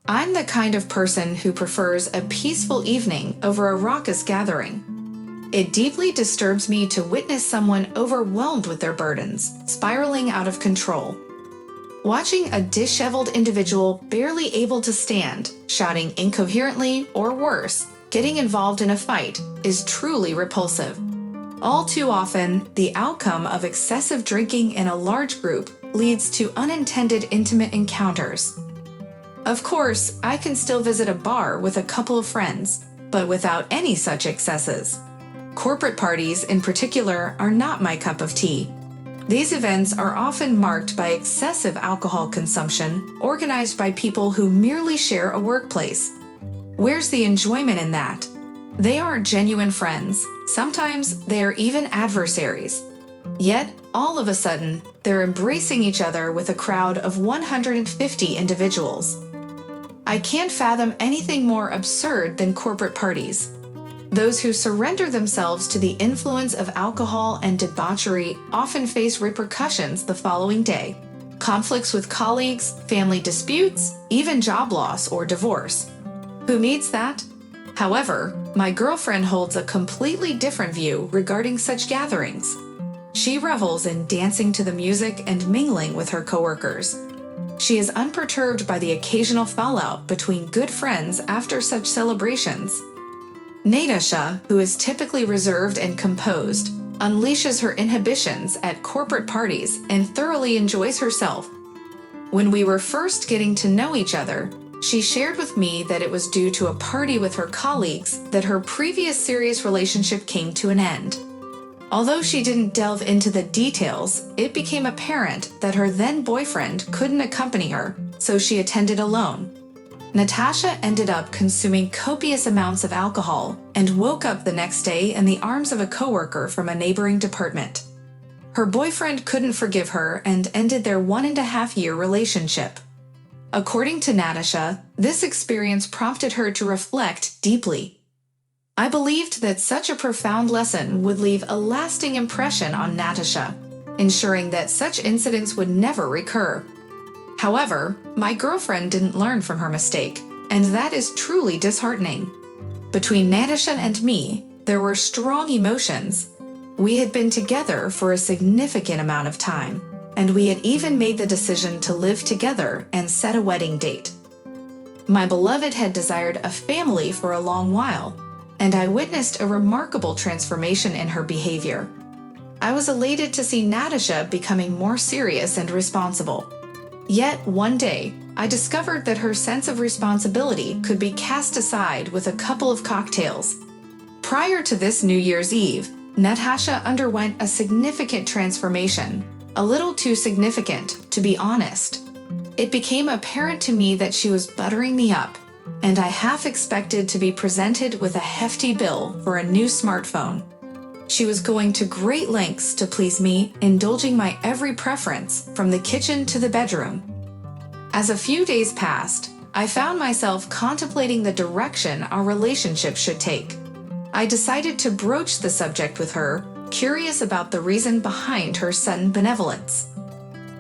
I'm the kind of person who prefers a peaceful evening over a raucous gathering. It deeply disturbs me to witness someone overwhelmed with their burdens, spiraling out of control. Watching a disheveled individual barely able to stand, shouting incoherently, or worse, getting involved in a fight, is truly repulsive. All too often, the outcome of excessive drinking in a large group leads to unintended intimate encounters. Of course, I can still visit a bar with a couple of friends, but without any such excesses. Corporate parties, in particular, are not my cup of tea. These events are often marked by excessive alcohol consumption, organized by people who merely share a workplace. Where's the enjoyment in that? They aren't genuine friends. Sometimes they are even adversaries. Yet, all of a sudden, they're embracing each other with a crowd of 150 individuals. I can't fathom anything more absurd than corporate parties. Those who surrender themselves to the influence of alcohol and debauchery often face repercussions the following day: conflicts with colleagues, family disputes, even job loss or divorce. Who needs that? However, my girlfriend holds a completely different view regarding such gatherings. She revels in dancing to the music and mingling with her coworkers. She is unperturbed by the occasional fallout between good friends after such celebrations. Natasha, who is typically reserved and composed, unleashes her inhibitions at corporate parties and thoroughly enjoys herself. When we were first getting to know each other, she shared with me that it was due to a party with her colleagues that her previous serious relationship came to an end. Although she didn't delve into the details, it became apparent that her then boyfriend couldn't accompany her, so she attended alone. Natasha ended up consuming copious amounts of alcohol and woke up the next day in the arms of a coworker from a neighboring department. Her boyfriend couldn't forgive her and ended their 1.5-year relationship. According to Natasha, this experience prompted her to reflect deeply. I believed that such a profound lesson would leave a lasting impression on Natasha, ensuring that such incidents would never recur. However, my girlfriend didn't learn from her mistake, and that is truly disheartening. Between Natasha and me, there were strong emotions. We had been together for a significant amount of time, and we had even made the decision to live together and set a wedding date. My beloved had desired a family for a long while, and I witnessed a remarkable transformation in her behavior. I was elated to see Natasha becoming more serious and responsible. Yet one day, I discovered that her sense of responsibility could be cast aside with a couple of cocktails. Prior to this New Year's Eve, Natasha underwent a significant transformation, a little too significant, to be honest. It became apparent to me that she was buttering me up, and I half expected to be presented with a hefty bill for a new smartphone. She was going to great lengths to please me, indulging my every preference, from the kitchen to the bedroom. As a few days passed, I found myself contemplating the direction our relationship should take. I decided to broach the subject with her, curious about the reason behind her sudden benevolence.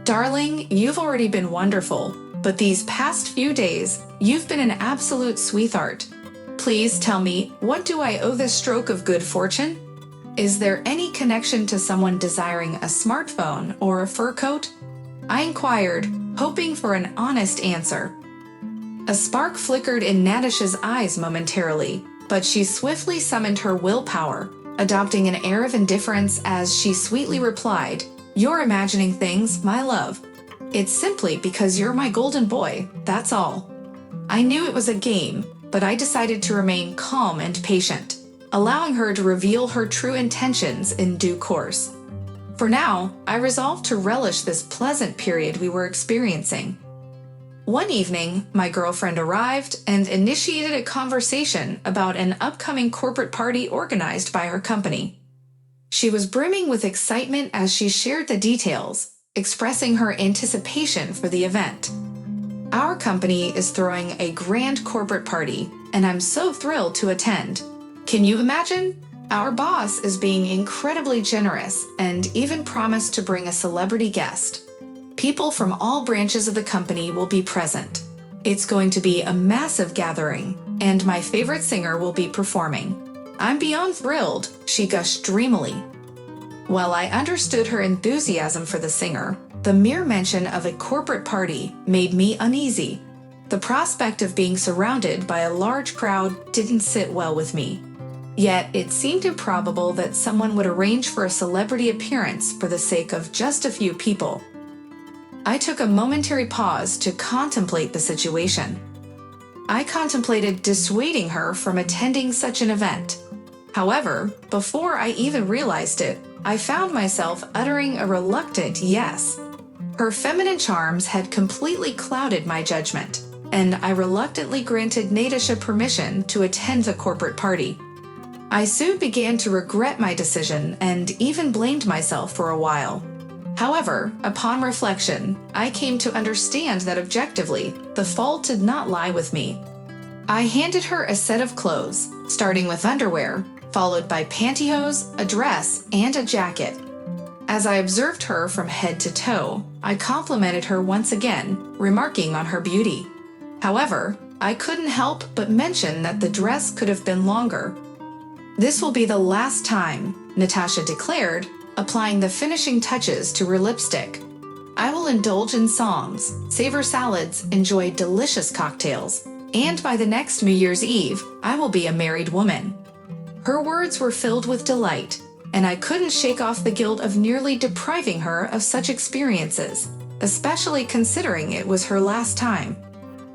"Darling, you've already been wonderful, but these past few days, you've been an absolute sweetheart. Please tell me, what do I owe this stroke of good fortune? Is there any connection to someone desiring a smartphone or a fur coat?" I inquired, hoping for an honest answer. A spark flickered in Natasha's eyes momentarily, but she swiftly summoned her willpower, adopting an air of indifference as she sweetly replied, "You're imagining things, my love. It's simply because you're my golden boy, that's all." I knew it was a game, but I decided to remain calm and patient, allowing her to reveal her true intentions in due course. For now, I resolved to relish this pleasant period we were experiencing. One evening, my girlfriend arrived and initiated a conversation about an upcoming corporate party organized by her company. She was brimming with excitement as she shared the details, expressing her anticipation for the event. Our company is throwing a grand corporate party, and I'm so thrilled to attend. Can you imagine? Our boss is being incredibly generous and even promised to bring a celebrity guest. People from all branches of the company will be present. It's going to be a massive gathering, and my favorite singer will be performing. I'm beyond thrilled, she gushed dreamily. While I understood her enthusiasm for the singer, the mere mention of a corporate party made me uneasy. The prospect of being surrounded by a large crowd didn't sit well with me. Yet it seemed improbable that someone would arrange for a celebrity appearance for the sake of just a few people. I took a momentary pause to contemplate the situation. I contemplated dissuading her from attending such an event. However, before I even realized it, I found myself uttering a reluctant yes. Her feminine charms had completely clouded my judgment, and I reluctantly granted Natasha permission to attend the corporate party. I soon began to regret my decision and even blamed myself for a while. However, upon reflection, I came to understand that objectively, the fault did not lie with me. I handed her a set of clothes, starting with underwear, followed by pantyhose, a dress, and a jacket. As I observed her from head to toe, I complimented her once again, remarking on her beauty. However, I couldn't help but mention that the dress could have been longer. "This will be the last time," Natasha declared, applying the finishing touches to her lipstick. "I will indulge in songs, savor salads, enjoy delicious cocktails, and by the next New Year's Eve, I will be a married woman." Her words were filled with delight, and I couldn't shake off the guilt of nearly depriving her of such experiences, especially considering it was her last time.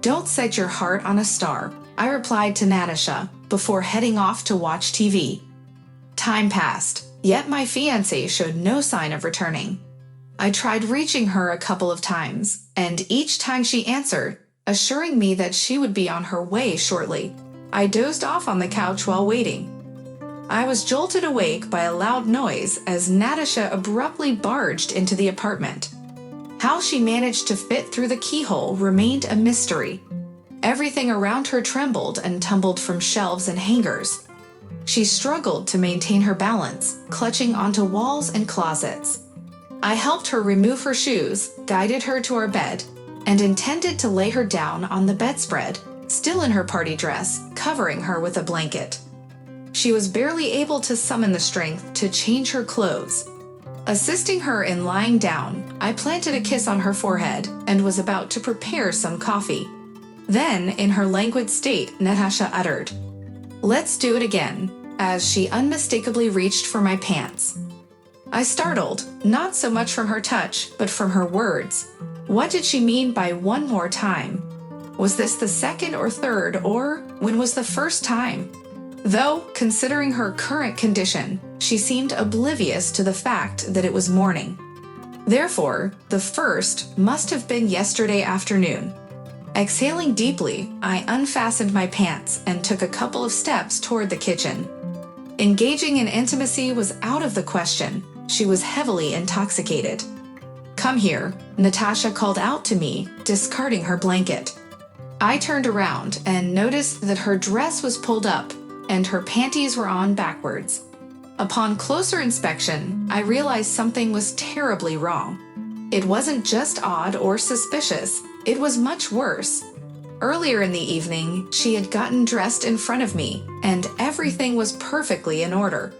"Don't set your heart on a star," I replied to Natasha before heading off to watch TV. Time passed, yet my fiancé showed no sign of returning. I tried reaching her a couple of times, and each time she answered, assuring me that she would be on her way shortly. I dozed off on the couch while waiting. I was jolted awake by a loud noise as Natasha abruptly barged into the apartment. How she managed to fit through the keyhole remained a mystery. Everything around her trembled and tumbled from shelves and hangers. She struggled to maintain her balance, clutching onto walls and closets. I helped her remove her shoes, guided her to our bed, and intended to lay her down on the bedspread, still in her party dress, covering her with a blanket. She was barely able to summon the strength to change her clothes. Assisting her in lying down, I planted a kiss on her forehead and was about to prepare some coffee. Then, in her languid state, Natasha uttered, "Let's do it again," as she unmistakably reached for my pants. I startled, not so much from her touch, but from her words. What did she mean by one more time? Was this the second or third, or when was the first time? Though, considering her current condition, she seemed oblivious to the fact that it was morning. Therefore, the first must have been yesterday afternoon. Exhaling deeply, I unfastened my pants and took a couple of steps toward the kitchen. Engaging in intimacy was out of the question. She was heavily intoxicated. "Come here," Natasha called out to me, discarding her blanket. I turned around and noticed that her dress was pulled up and her panties were on backwards. Upon closer inspection, I realized something was terribly wrong. It wasn't just odd or suspicious, it was much worse. Earlier in the evening, she had gotten dressed in front of me, and everything was perfectly in order.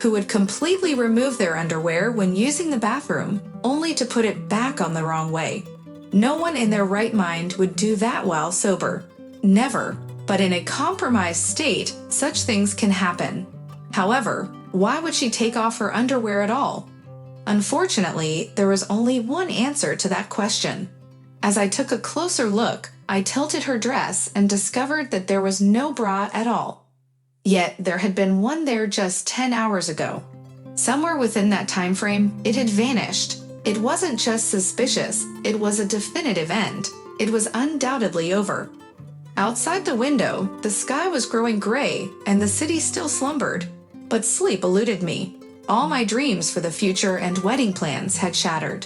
Who would completely remove their underwear when using the bathroom, only to put it back on the wrong way? No one in their right mind would do that while sober. Never. But in a compromised state, such things can happen. However, why would she take off her underwear at all? Unfortunately, there was only one answer to that question. As I took a closer look, I tilted her dress and discovered that there was no bra at all. Yet there had been one there just 10 hours ago. Somewhere within that time frame, it had vanished. It wasn't just suspicious, it was a definitive end. It was undoubtedly over. Outside the window, the sky was growing gray and the city still slumbered, but sleep eluded me. All my dreams for the future and wedding plans had shattered.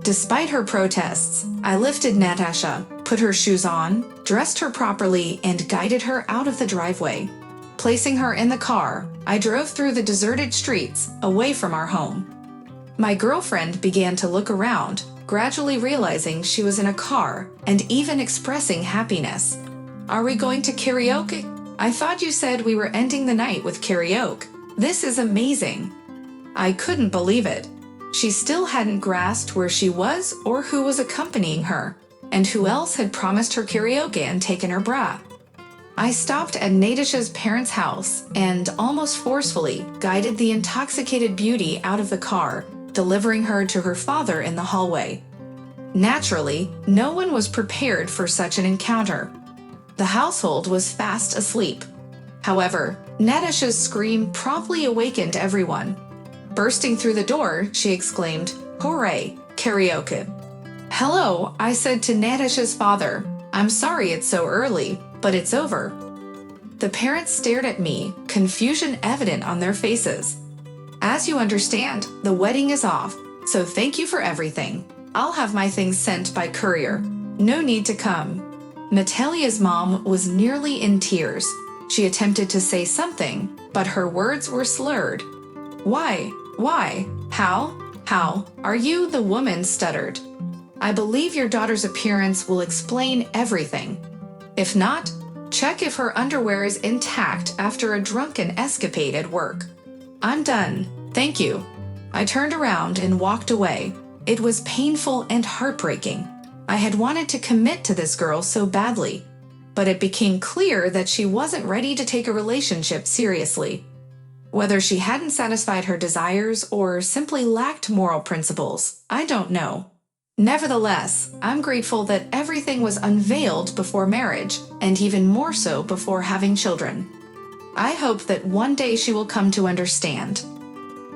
Despite her protests, I lifted Natasha, put her shoes on, dressed her properly, and guided her out of the driveway. Placing her in the car, I drove through the deserted streets, away from our home. My girlfriend began to look around, gradually realizing she was in a car and even expressing happiness. "Are we going to karaoke? I thought you said we were ending the night with karaoke. This is amazing." I couldn't believe it. She still hadn't grasped where she was or who was accompanying her, and who else had promised her karaoke and taken her bra. I stopped at Nadisha's parents' house and, almost forcefully, guided the intoxicated beauty out of the car, delivering her to her father in the hallway. Naturally, no one was prepared for such an encounter. The household was fast asleep. However, Nadisha's scream promptly awakened everyone. Bursting through the door, she exclaimed, "Hooray, karaoke!" "Hello," I said to Nadisha's father. "I'm sorry it's so early, but it's over." The parents stared at me, confusion evident on their faces. "As you understand, the wedding is off, so thank you for everything. I'll have my things sent by courier. No need to come." Natalia's mom was nearly in tears. She attempted to say something, but her words were slurred. Why? How are you?" the woman stuttered. "I believe your daughter's appearance will explain everything. If not, check if her underwear is intact after a drunken escapade at work. I'm done, thank you." I turned around and walked away. It was painful and heartbreaking. I had wanted to commit to this girl so badly, but it became clear that she wasn't ready to take a relationship seriously. Whether she hadn't satisfied her desires or simply lacked moral principles, I don't know. Nevertheless, I'm grateful that everything was unveiled before marriage, and even more so before having children. I hope that one day she will come to understand.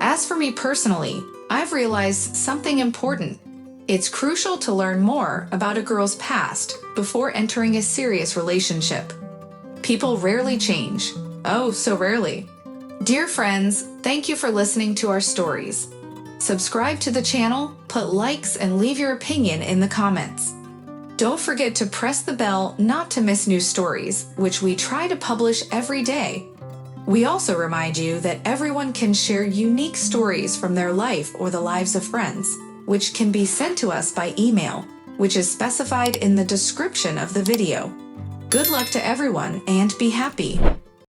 As for me personally, I've realized something important. It's crucial to learn more about a girl's past before entering a serious relationship. People rarely change. Oh, so rarely. Dear friends, thank you for listening to our stories. Subscribe to the channel, put likes, and leave your opinion in the comments. Don't forget to press the bell not to miss new stories, which we try to publish every day. We also remind you that everyone can share unique stories from their life or the lives of friends, which can be sent to us by email, which is specified in the description of the video. Good luck to everyone and be happy.